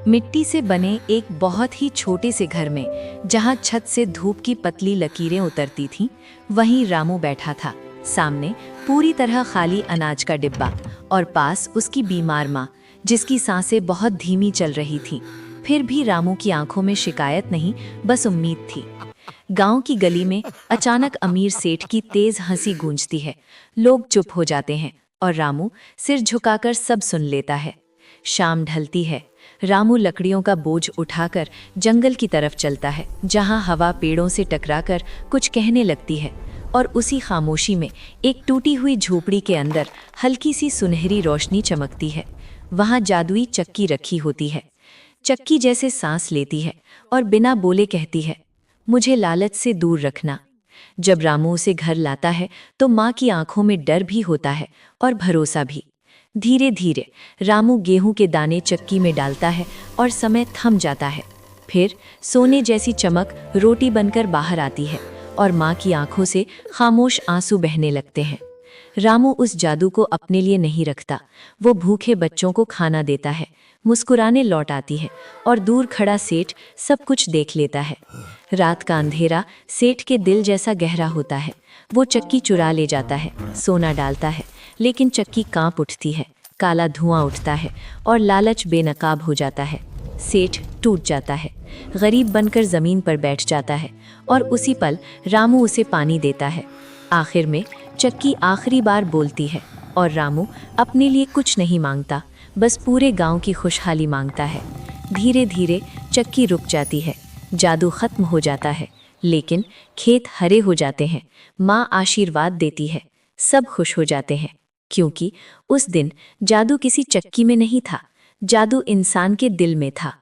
मिट्टी से बने एक बहुत ही छोटे से घर में, जहां छत से धूप की पतली लकीरें उतरती थीं, वहीं रामू बैठा था। सामने पूरी तरह खाली अनाज का डिब्बा और पास उसकी बीमार माँ, जिसकी सांसें बहुत धीमी चल रही थीं। फिर भी रामू की आंखों में शिकायत नहीं, बस उम्मीद थी। गांव की गली में अचानक अमीर सेठ की तेज हंसी गूंजती है। लोग चुप हो जाते हैं और रामू सिर झुकाकर सब सुन लेता है। शाम ढलती है। रामू लकड़ियों का बोझ उठाकर जंगल की तरफ चलता है, जहां हवा पेड़ों से टकराकर कुछ कहने लगती है। और उसी खामोशी में एक टूटी हुई झोपड़ी के अंदर हल्की सी सुनहरी रोशनी चमकती है। वहां जादुई चक्की रखी होती है। चक्की जैसे सांस लेती है और बिना बोले कहती है, मुझे लालच से दूर रखना। जब रामू उसे घर लाता है तो माँ की आंखों में डर भी होता है और भरोसा भी। धीरे धीरे रामू गेहूं के दाने चक्की में डालता है और समय थम जाता है। फिर सोने जैसी चमक रोटी बनकर बाहर आती है और माँ की आंखों से खामोश आंसू बहने लगते हैं। रामू उस जादू को अपने लिए नहीं रखता। वो भूखे बच्चों को खाना देता है, मुस्कुराने लौट आती है और दूर खड़ा सेठ सब कुछ देख लेता है। रात का अंधेरा सेठ के दिल जैसा गहरा होता है। वो चक्की चुरा ले जाता है, सोना डालता है, लेकिन चक्की कांप उठती है, काला धुआं उठता है और लालच बेनकाब हो जाता है। सेठ टूट जाता है, गरीब बनकर जमीन पर बैठ जाता है और उसी पल रामू उसे पानी देता है। आखिर में चक्की आखिरी बार बोलती है और रामू अपने लिए कुछ नहीं मांगता, बस पूरे गांव की खुशहाली मांगता है। धीरे धीरे चक्की रुक जाती है, जादू खत्म हो जाता है, लेकिन खेत हरे हो जाते हैं। माँ आशीर्वाद देती है, सब खुश हो जाते हैं, क्योंकि उस दिन जादू किसी चक्की में नहीं था, जादू इंसान के दिल में था।